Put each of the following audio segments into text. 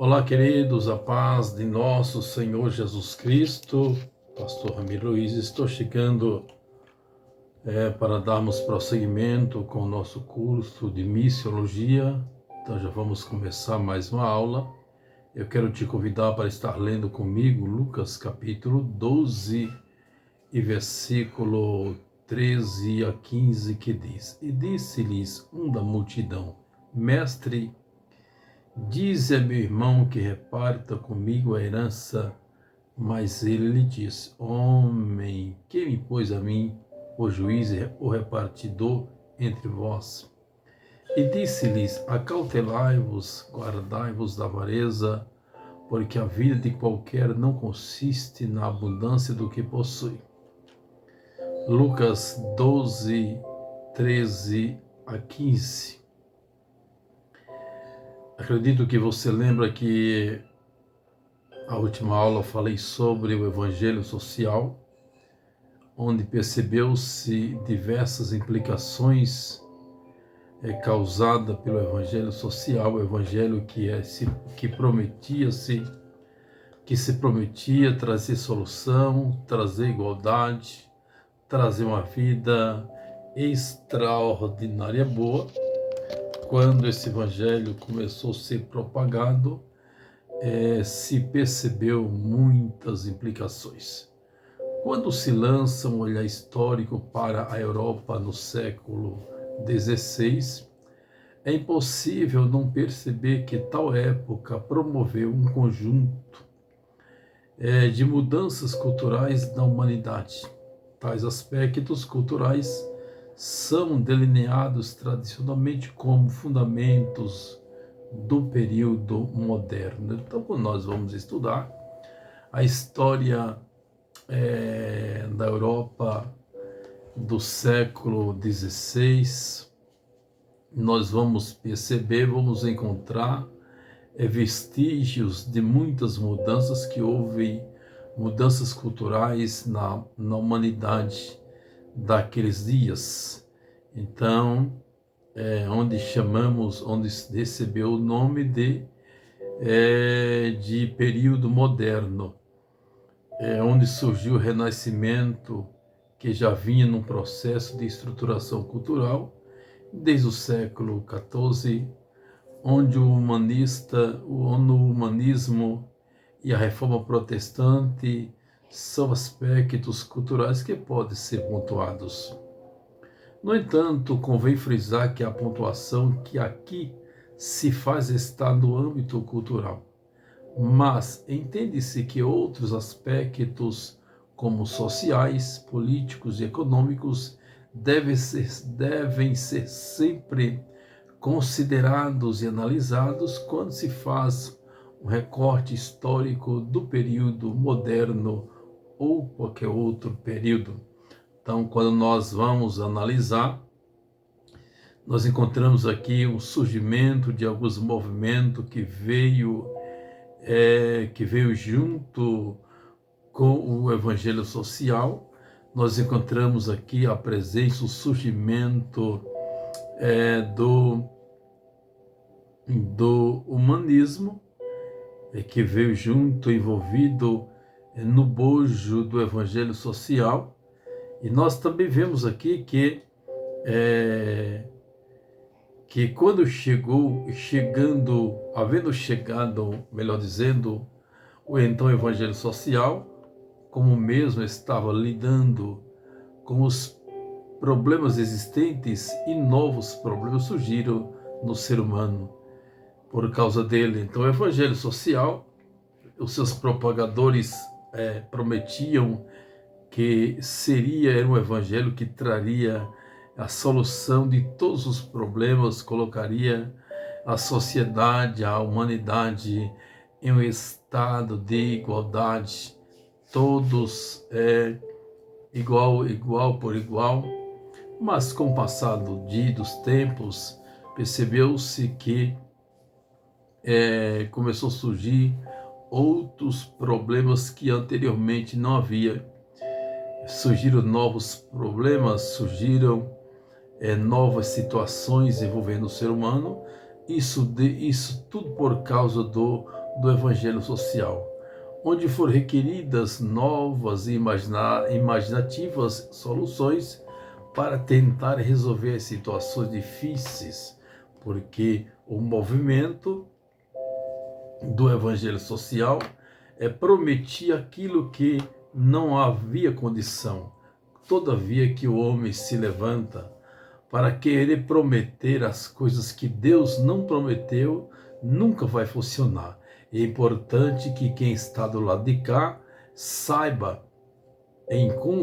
Olá, queridos, a paz de nosso Senhor Jesus Cristo. Pastor Ramiro Luiz, estou chegando para darmos prosseguimento com o nosso curso de missiologia. Então já vamos começar mais uma aula. Eu quero te convidar para estar lendo comigo Lucas capítulo 12 e versículo 13 a 15, que diz: E disse-lhes um da multidão: Mestre, dize a meu irmão que reparta comigo a herança. Mas ele lhe disse: Homem, quem me pôs a mim o juiz e o repartidor entre vós? E disse-lhes: Acautelai-vos, guardai-vos da avareza, porque a vida de qualquer não consiste na abundância do que possui. Lucas 12, 13 a 15. Acredito que você lembra que a última aula eu falei sobre o evangelho social, onde percebeu-se diversas implicações causadas pelo evangelho social, o evangelho que se prometia trazer solução, trazer igualdade, trazer uma vida extraordinária boa. Quando esse evangelho começou a ser propagado, se percebeu muitas implicações. Quando se lança um olhar histórico para a Europa no século XVI, é impossível não perceber que tal época promoveu um conjunto de mudanças culturais na humanidade. Tais aspectos culturais são delineados tradicionalmente como fundamentos do período moderno. Então, quando nós vamos estudar a história da Europa do século XVI, nós vamos perceber, vamos encontrar vestígios de muitas mudanças que houve, mudanças culturais na humanidade daqueles dias. Então, onde recebeu o nome de período moderno, onde surgiu o Renascimento, que já vinha num processo de estruturação cultural desde o século XIV, onde o humanismo e a reforma protestante são aspectos culturais que podem ser pontuados. No entanto, convém frisar que a pontuação que aqui se faz está no âmbito cultural, mas entende-se que outros aspectos, como sociais, políticos e econômicos, devem ser sempre considerados e analisados quando se faz um recorte histórico do período moderno ou qualquer outro período. Então, quando nós vamos analisar, nós encontramos aqui o surgimento de alguns movimentos que veio junto com o evangelho social. Nós encontramos aqui a presença, o surgimento do humanismo, que veio junto, envolvido no bojo do evangelho social. E nós também vemos aqui que quando havendo chegado, melhor dizendo, o então evangelho social, como mesmo estava lidando com os problemas existentes, e novos problemas surgiram no ser humano por causa dele. Então, o evangelho social, os seus propagadores prometiam que era um evangelho que traria a solução de todos os problemas, colocaria a sociedade, a humanidade em um estado de igualdade, todos igual por igual. Mas com o passar dos tempos, percebeu-se que começou a surgir outros problemas que anteriormente não havia. Surgiram novos problemas, surgiram novas situações envolvendo o ser humano. Isso tudo por causa do do evangelho social, onde foram requeridas novas e imaginativas soluções para tentar resolver as situações difíceis, porque o movimento do evangelho social prometia aquilo que não havia condição. Todavia que o homem se levanta para querer prometer as coisas que Deus não prometeu, nunca vai funcionar. É importante que quem está do lado de cá saiba,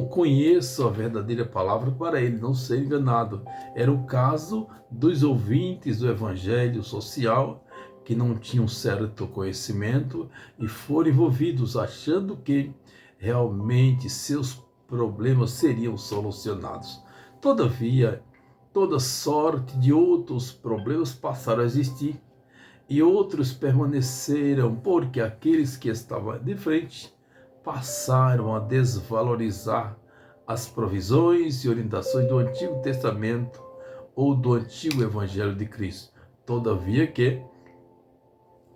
conheça a verdadeira palavra para ele não ser enganado. Era o caso dos ouvintes do evangelho social que não tinham certo conhecimento e foram envolvidos achando que realmente seus problemas seriam solucionados. Todavia, toda sorte de outros problemas passaram a existir e outros permaneceram, porque aqueles que estavam de frente passaram a desvalorizar as provisões e orientações do Antigo Testamento ou do Antigo Evangelho de Cristo. Todavia que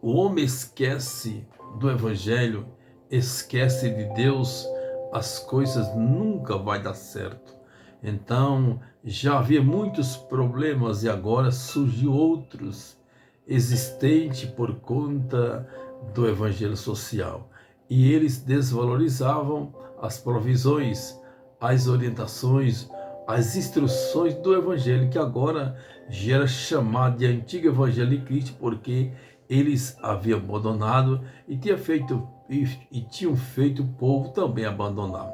o homem esquece do Evangelho, esquece de Deus, as coisas nunca vai dar certo. Então, já havia muitos problemas e agora surgiu outros existentes por conta do evangelho social. E eles desvalorizavam as provisões, as orientações, as instruções do evangelho, que agora já era chamado de antigo evangelho de Cristo, porque eles haviam abandonado e tinham feito o povo também abandonar,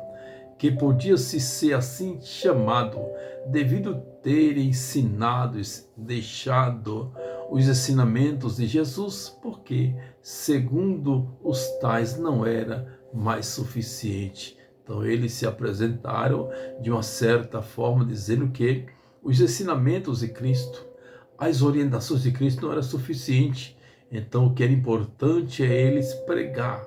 que podia-se ser assim chamado, devido terem ensinado, deixado os ensinamentos de Jesus, porque, segundo os tais, não era mais suficiente. Então, eles se apresentaram de uma certa forma, dizendo que os ensinamentos de Cristo, as orientações de Cristo não eram suficientes. Então, o que era importante é eles pregar,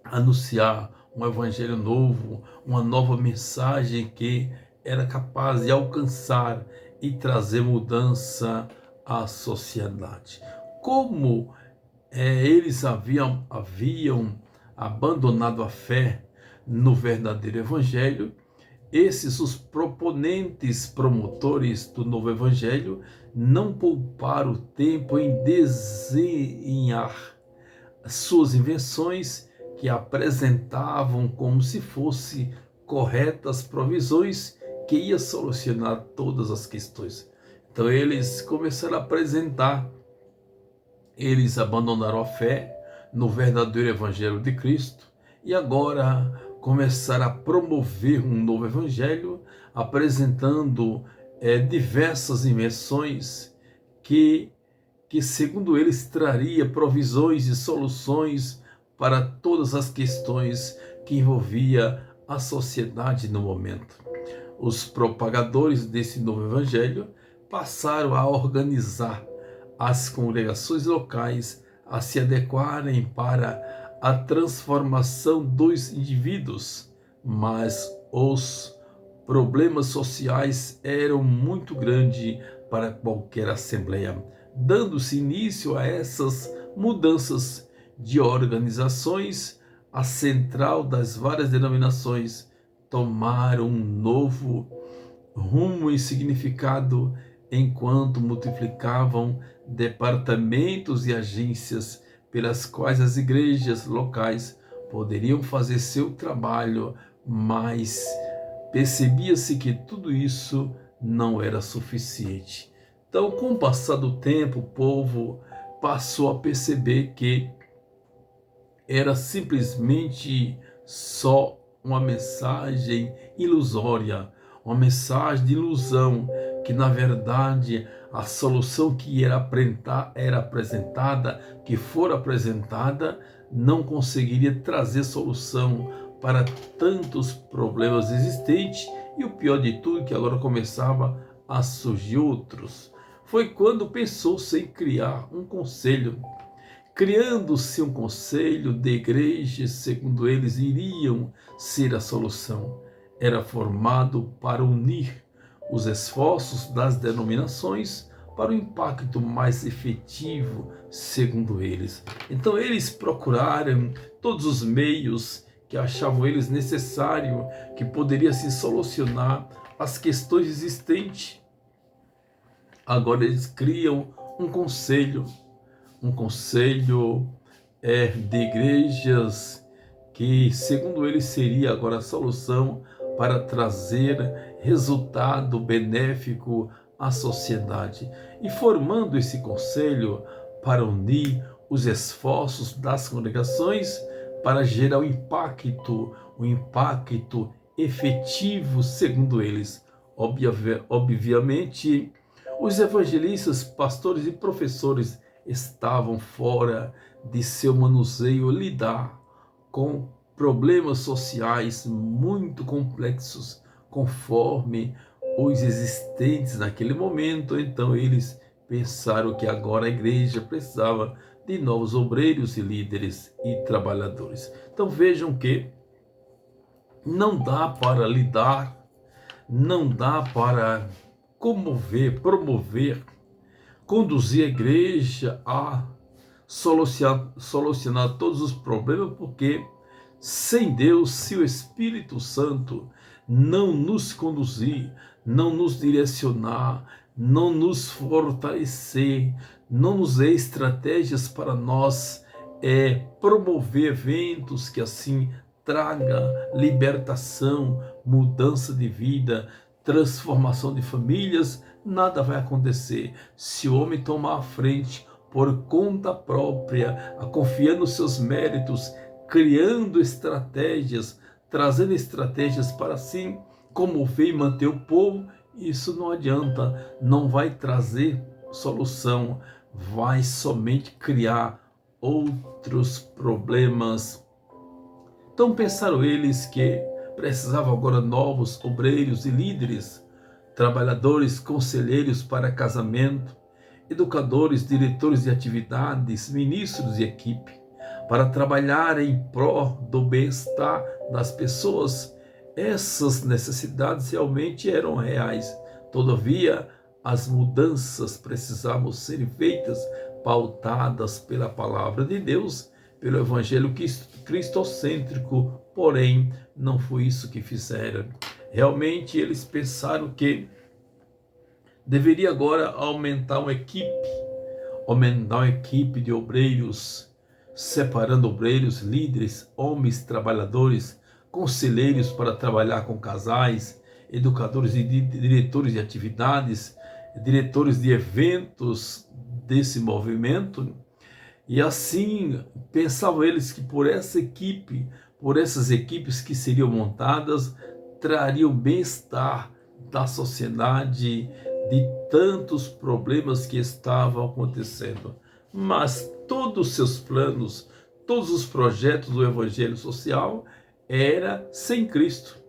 anunciar um evangelho novo, uma nova mensagem que era capaz de alcançar e trazer mudança à sociedade. Como eles haviam abandonado a fé no verdadeiro evangelho, esses, os proponentes, promotores do novo evangelho, não pouparam tempo em desenhar suas invenções que apresentavam como se fossem corretas provisões que ia solucionar todas as questões. Então eles começaram a apresentar, eles abandonaram a fé no verdadeiro evangelho de Cristo e agora começaram a promover um novo evangelho, apresentando diversas invenções que segundo eles traria provisões e soluções para todas as questões que envolvia a sociedade no momento. Os propagadores desse novo evangelho passaram a organizar as congregações locais a se adequarem para a transformação dos indivíduos, mas os problemas sociais eram muito grandes para qualquer assembleia, dando-se início a essas mudanças de organizações. A central das várias denominações tomaram um novo rumo e significado, enquanto multiplicavam departamentos e agências pelas quais as igrejas locais poderiam fazer seu trabalho, mas percebia-se que tudo isso não era suficiente. Então, com o passar do tempo, o povo passou a perceber que era simplesmente só uma mensagem ilusória, uma mensagem de ilusão, que na verdade a solução que era apresentada, que for apresentada, não conseguiria trazer solução para tantos problemas existentes, e o pior de tudo, que agora começava a surgir outros. Foi quando pensou-se em criar um conselho. Criando-se um conselho de igrejas, segundo eles, iriam ser a solução. Era formado para unir os esforços das denominações para um impacto mais efetivo, segundo eles. Então eles procuraram todos os meios que achavam eles necessário, que poderia se solucionar as questões existentes. Agora eles criam um conselho de igrejas que, segundo eles, seria agora a solução para trazer resultado benéfico à sociedade. E formando esse conselho para unir os esforços das congregações para gerar um impacto efetivo, segundo eles. Obviamente, os evangelistas, pastores e professores estavam fora de seu manuseio lidar com problemas sociais muito complexos, conforme os existentes naquele momento. Então eles pensaram que agora a igreja precisava de novos obreiros e líderes e trabalhadores. Então vejam que não dá para lidar, não dá para promover, conduzir a igreja a solucionar todos os problemas, porque sem Deus, se o Espírito Santo não nos conduzir, não nos direcionar, não nos fortalecer, não nos dê estratégias para nós promover eventos que assim traga libertação, mudança de vida, transformação de famílias, nada vai acontecer. Se o homem tomar a frente por conta própria, confiando nos seus méritos, criando estratégias, trazendo estratégias para assim comover e manter o povo, isso não adianta, não vai trazer solução, vai somente criar outros problemas. Então pensaram eles que precisavam agora novos obreiros e líderes, trabalhadores, conselheiros para casamento, educadores, diretores de atividades, ministros de equipe, para trabalhar em prol do bem-estar das pessoas. Essas necessidades realmente eram reais. Todavia, as mudanças precisavam ser feitas, pautadas pela palavra de Deus, pelo evangelho cristocêntrico, porém, não foi isso que fizeram. Realmente, eles pensaram que deveria agora aumentar uma equipe de obreiros, separando obreiros, líderes, homens, trabalhadores, conselheiros para trabalhar com casais, educadores e diretores de atividades, diretores de eventos desse movimento. E assim pensavam eles que por essas equipes que seriam montadas, trariam bem-estar da sociedade, de tantos problemas que estavam acontecendo. Mas todos os seus planos, todos os projetos do evangelho social era sem Cristo.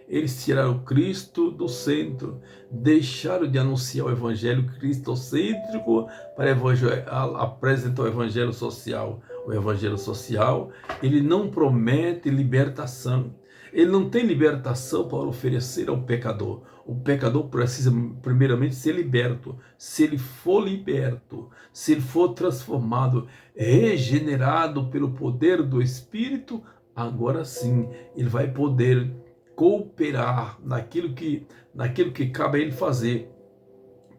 Eles tiraram Cristo do centro, deixaram de anunciar o evangelho cristocêntrico para apresentar o evangelho social. O evangelho social, ele não promete libertação. Ele não tem libertação para oferecer ao pecador. O pecador precisa primeiramente ser liberto. Se ele for liberto, se ele for transformado, regenerado pelo poder do Espírito, agora sim ele vai poder cooperar naquilo que cabe a ele fazer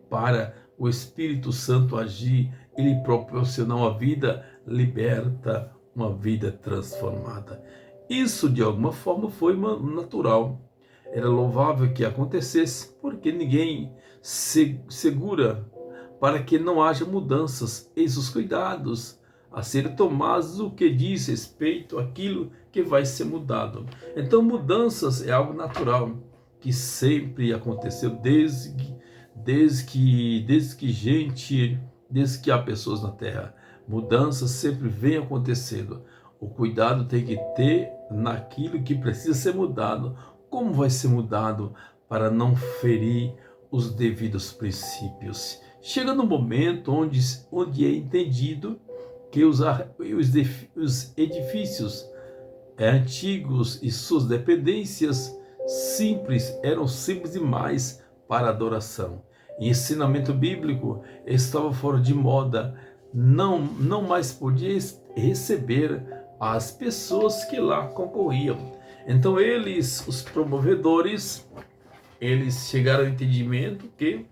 para o Espírito Santo agir, ele proporcionar uma vida liberta, uma vida transformada. Isso de alguma forma foi natural. Era louvável que acontecesse, porque ninguém segura para que não haja mudanças. Eis os cuidados a serem tomados o que diz respeito àquilo que vai ser mudado. Então, mudanças é algo natural que sempre aconteceu desde que há pessoas na Terra. Mudanças sempre vem acontecendo. O cuidado tem que ter naquilo que precisa ser mudado. Como vai ser mudado para não ferir os devidos princípios? Chega no momento onde é entendido que os edifícios antigos e suas dependências eram simples demais para adoração. ensinamento bíblico estava fora de moda, não mais podia receber as pessoas que lá concorriam. Então eles, os promovedores, eles chegaram ao entendimento que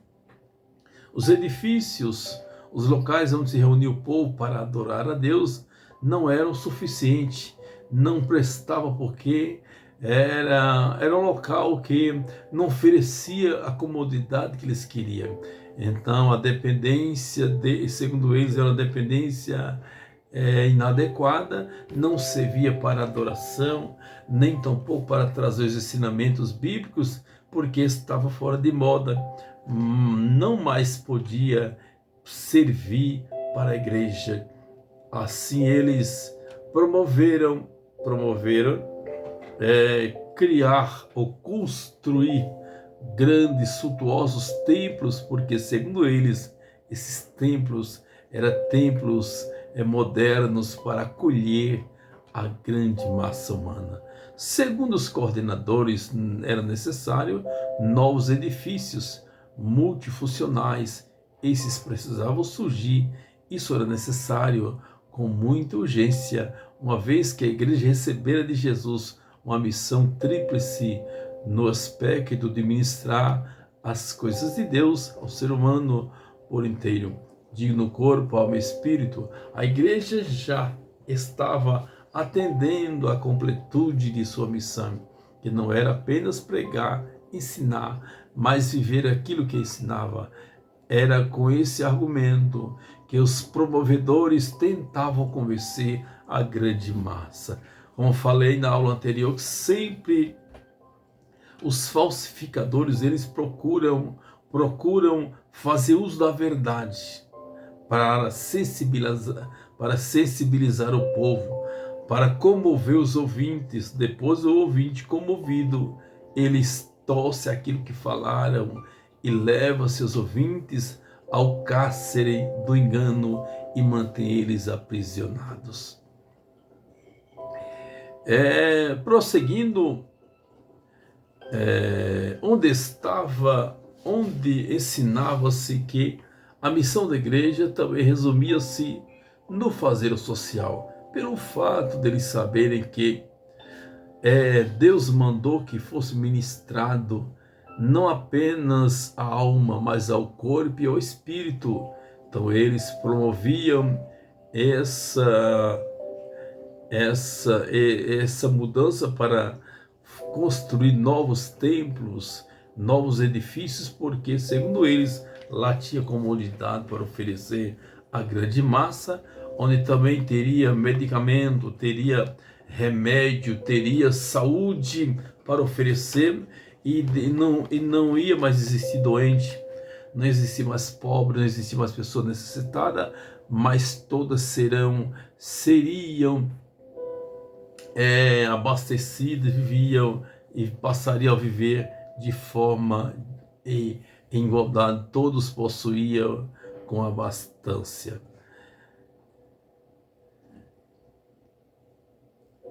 os edifícios, os locais onde se reunia o povo para adorar a Deus, não eram suficientes, não prestava, porque era um local que não oferecia a comodidade que eles queriam. Então a dependência, segundo eles, era uma dependência inadequada, não servia para adoração, nem tampouco para trazer os ensinamentos bíblicos, porque estava fora de moda, não mais podia servir para a igreja. Assim eles promoveram criar ou construir grandes, suntuosos templos, porque segundo eles, esses templos eram templos modernos para acolher a grande massa humana. Segundo os coordenadores, era necessário novos edifícios multifuncionais. Esses precisavam surgir. Isso era necessário com muita urgência, uma vez que a igreja recebera de Jesus uma missão tríplice no aspecto de ministrar as coisas de Deus ao ser humano por inteiro, digno corpo, alma e espírito. A igreja já estava atendendo à completude de sua missão, que não era apenas pregar, ensinar, mas viver aquilo que ensinava. Era com esse argumento que os promovedores tentavam convencer a grande massa. Como falei na aula anterior, sempre os falsificadores, eles procuram fazer uso da verdade para sensibilizar o povo, para comover os ouvintes. Depois o ouvinte comovido, eles torce aquilo que falaram e leva seus ouvintes ao cárcere do engano e mantém eles aprisionados. Prosseguindo, onde ensinava-se que a missão da igreja também resumia-se no fazer o social, pelo fato deles saberem que Deus mandou que fosse ministrado não apenas a alma, mas ao corpo e ao espírito. Então eles promoviam essa mudança para construir novos templos, novos edifícios, porque, segundo eles, lá tinha comodidade para oferecer a grande massa, onde também teria medicamento, teria remédio, teria saúde para oferecer, e não ia mais existir doente, não existia mais pobre, não existia mais pessoa necessitada, mas todas seriam abastecidas, viviam e passariam a viver de forma em igualdade, todos possuíam com abastança.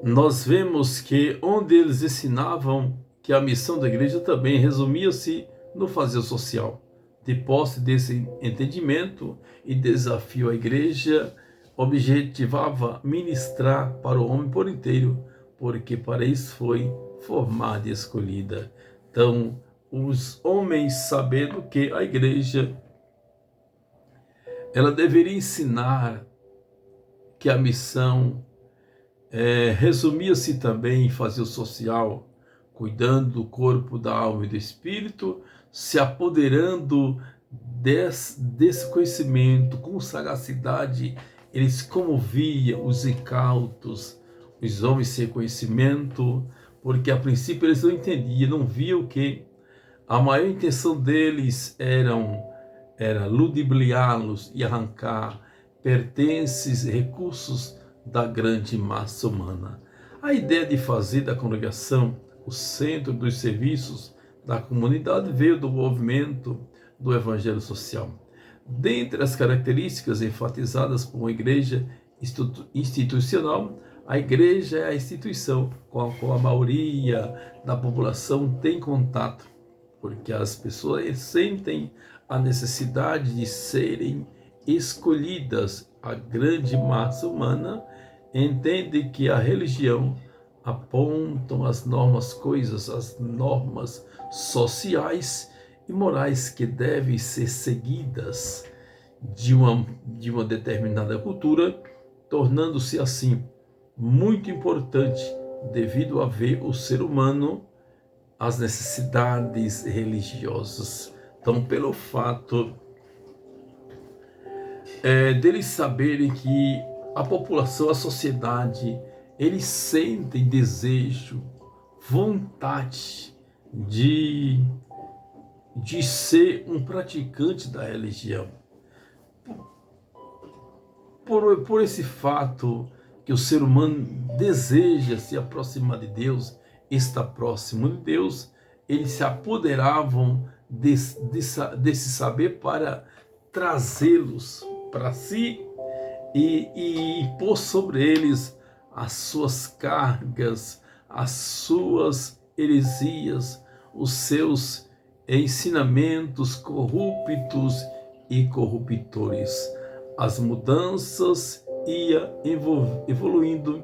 Nós vemos que onde eles ensinavam que a missão da igreja também resumia-se no fazer social. De posse desse entendimento e desafio, a igreja objetivava ministrar para o homem por inteiro, porque para isso foi formada e escolhida. Então, os homens, sabendo que a igreja ela deveria ensinar que a missão resumia-se também em fazer o social, cuidando do corpo, da alma e do espírito, se apoderando desse conhecimento com sagacidade. Eles comoviam os incautos, os homens sem conhecimento, porque a princípio eles não entendiam, não viam que a maior intenção deles era ludibriá-los e arrancar pertences, recursos da grande massa humana. A ideia de fazer da congregação o centro dos serviços da comunidade veio do movimento do evangelho social. Dentre as características enfatizadas por uma igreja institucional, a igreja é a instituição com a qual a maioria da população tem contato, porque as pessoas sentem a necessidade de serem escolhidas. A grande massa humana entende que a religião apontam as as normas sociais e morais que devem ser seguidas de uma determinada cultura, tornando-se assim muito importante devido a ver o ser humano as necessidades religiosas. Então, pelo fato deles saberem que a população, a sociedade, eles sentem desejo, vontade de ser um praticante da religião. Por esse fato que o ser humano deseja se aproximar de Deus, está próximo de Deus, eles se apoderavam desse saber para trazê-los para si e pôr sobre eles as suas cargas, as suas heresias, os seus ensinamentos corruptos e corruptores. As mudanças ia evoluindo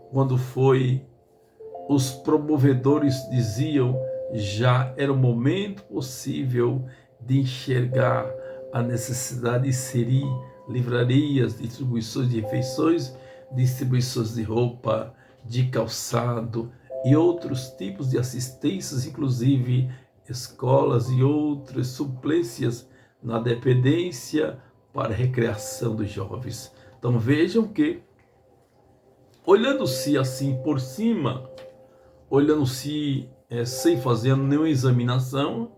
quando os promovedores diziam já era o momento possível de enxergar a necessidade de inserir livrarias, distribuições de refeições, distribuições de roupa, de calçado e outros tipos de assistências, inclusive escolas e outras suplências na dependência para a recreação dos jovens. Então vejam que, olhando-se assim por cima, olhando-se sem fazer nenhuma examinação,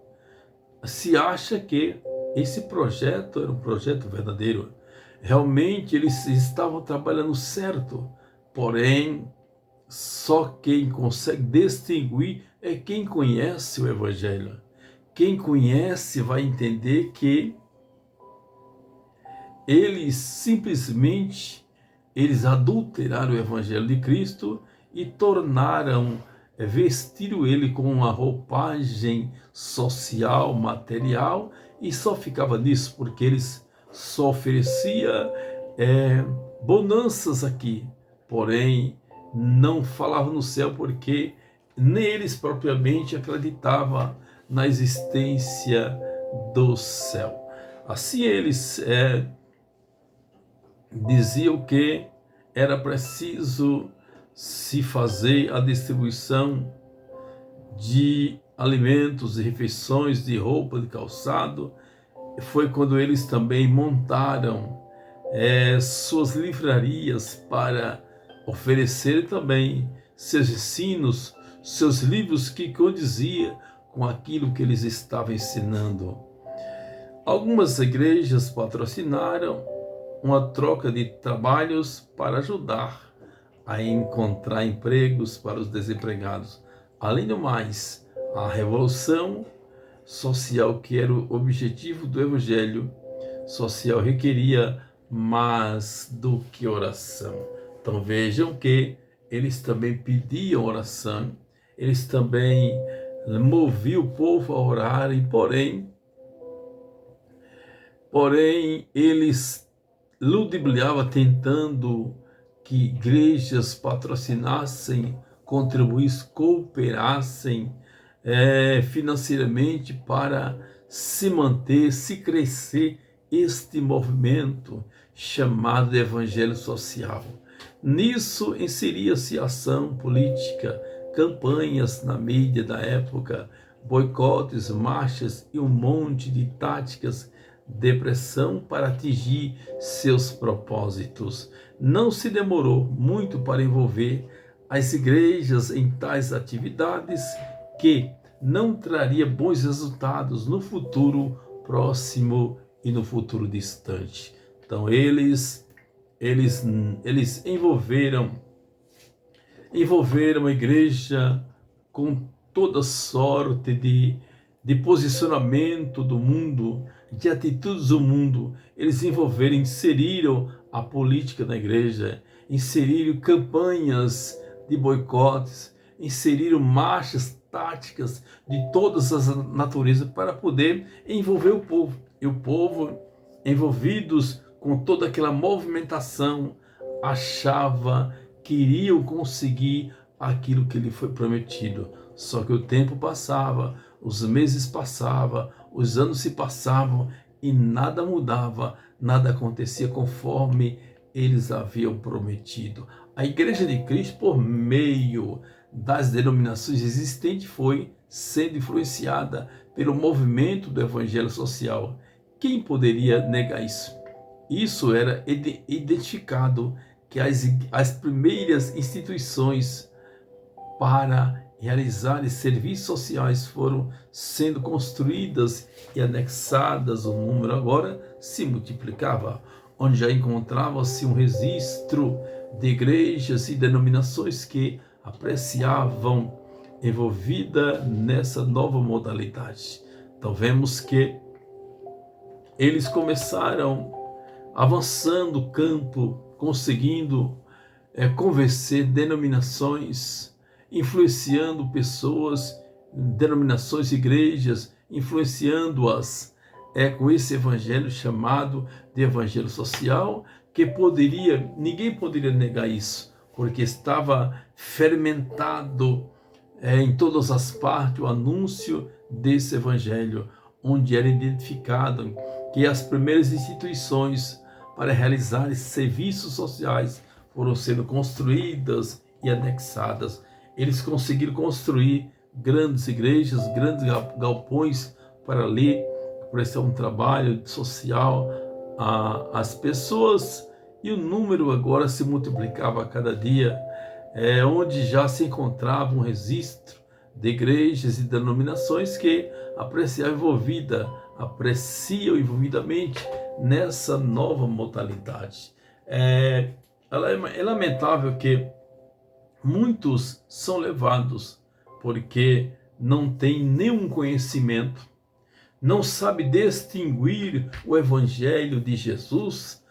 se acha que esse projeto era um projeto verdadeiro. Realmente eles estavam trabalhando certo, porém, só quem consegue distinguir é quem conhece o Evangelho. Quem conhece vai entender que eles adulteraram o Evangelho de Cristo e vestiram ele com uma roupagem social, material, e só ficava nisso, porque eles só ofereciam bonanças aqui, porém não falavam no céu, porque neles propriamente acreditava na existência do céu. Assim eles diziam que era preciso se fazer a distribuição de alimentos, de refeições, de roupa, de calçado. Foi quando eles também montaram suas livrarias para oferecer também seus ensinos, seus livros que condiziam com aquilo que eles estavam ensinando. Algumas igrejas patrocinaram uma troca de trabalhos para ajudar a encontrar empregos para os desempregados. Além do mais, a revolução social, que era o objetivo do Evangelho social, requeria mais do que oração. Então vejam que eles também pediam oração, eles também moviam o povo a orarem, porém eles ludibriavam tentando que igrejas patrocinassem, contribuíssem, cooperassem financeiramente para se manter, se crescer este movimento chamado de Evangelho Social. Nisso inseria-se ação política, campanhas na mídia da época, boicotes, marchas e um monte de táticas de pressão para atingir seus propósitos. Não se demorou muito para envolver as igrejas em tais atividades que não traria bons resultados no futuro próximo e no futuro distante. Então eles envolveram a igreja com toda sorte de posicionamento do mundo, de atitudes do mundo. Eles inseriram a política na igreja, inseriram campanhas de boicotes, inseriram marchas táticas de todas as naturezas para poder envolver o povo. e o povo, envolvidos com toda aquela movimentação, achava que iriam conseguir aquilo que lhe foi prometido. Só que o tempo passava, os meses passavam, os anos se passavam e nada mudava, nada acontecia conforme eles haviam prometido. A Igreja de Cristo, por meio das denominações existentes, foi sendo influenciada pelo movimento do evangelho social. Quem poderia negar isso? Isso era identificado que as primeiras instituições para realizar serviços sociais foram sendo construídas e anexadas, o número agora se multiplicava, onde já encontrava-se um registro de igrejas e denominações que apreciavam envolvida nessa nova modalidade. Então vemos que eles começaram avançando o campo, conseguindo convencer denominações, influenciando pessoas, denominações, igrejas, influenciando-as com esse evangelho chamado de evangelho social, que ninguém poderia negar isso, porque estava fermentado em todas as partes o anúncio desse evangelho, onde era identificado que as primeiras instituições para realizar serviços sociais foram sendo construídas e anexadas. Eles conseguiram construir grandes igrejas, grandes galpões para ali prestar um trabalho social às pessoas, e o número agora se multiplicava a cada dia, onde já se encontrava um registro de igrejas e denominações que apreciam envolvidamente nessa nova modalidade. É lamentável que muitos são levados porque não têm nenhum conhecimento, não sabe distinguir o evangelho de Jesus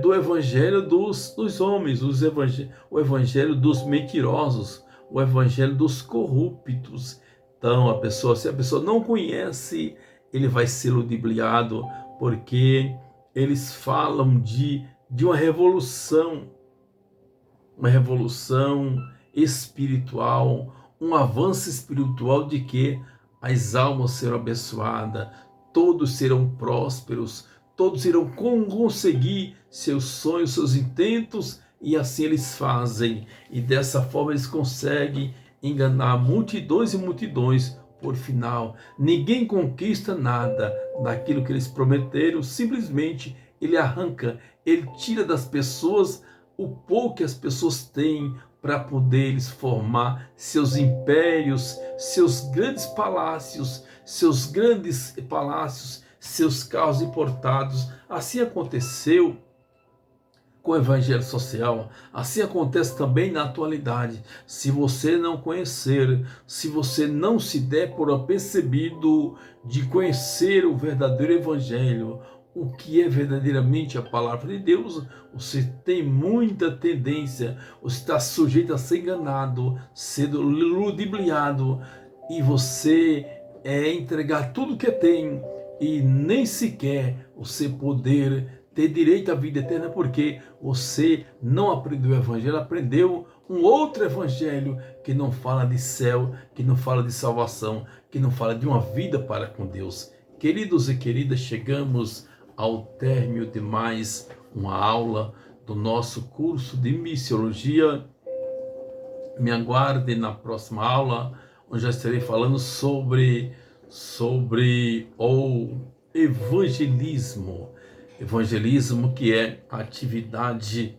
do evangelho dos homens, o evangelho dos mentirosos, o evangelho dos corruptos. Então, se a pessoa não conhece, ele vai ser ludibriado, porque eles falam de uma revolução espiritual, um avanço espiritual de que as almas serão abençoadas, todos serão prósperos, todos irão conseguir seus sonhos, seus intentos, e assim eles fazem. E dessa forma eles conseguem enganar multidões e multidões. Por final, ninguém conquista nada daquilo que eles prometeram, simplesmente ele arranca, ele tira das pessoas o pouco que as pessoas têm para poder eles formar seus impérios, seus grandes palácios, seus carros importados. Assim aconteceu com o evangelho social, assim acontece também na atualidade. Se você não conhecer, se você não se der por apercebido de conhecer o verdadeiro evangelho, o que é verdadeiramente a palavra de Deus, você tem muita tendência, você está sujeito a ser enganado, sendo ludibriado, e você entregar tudo que tem e nem sequer você poder ter direito à vida eterna, porque você não aprendeu o evangelho, aprendeu um outro evangelho que não fala de céu, que não fala de salvação, que não fala de uma vida para com Deus. Queridos e queridas, chegamos ao término de mais uma aula do nosso curso de missiologia. Me aguarde na próxima aula, onde já estarei falando sobre o evangelismo. Evangelismo, que é a atividade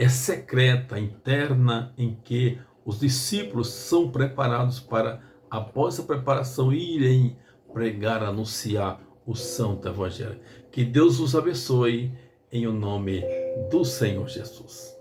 secreta, interna, em que os discípulos são preparados para, após a preparação, irem pregar, anunciar o Santo Evangelho. Que Deus os abençoe, em o nome do Senhor Jesus.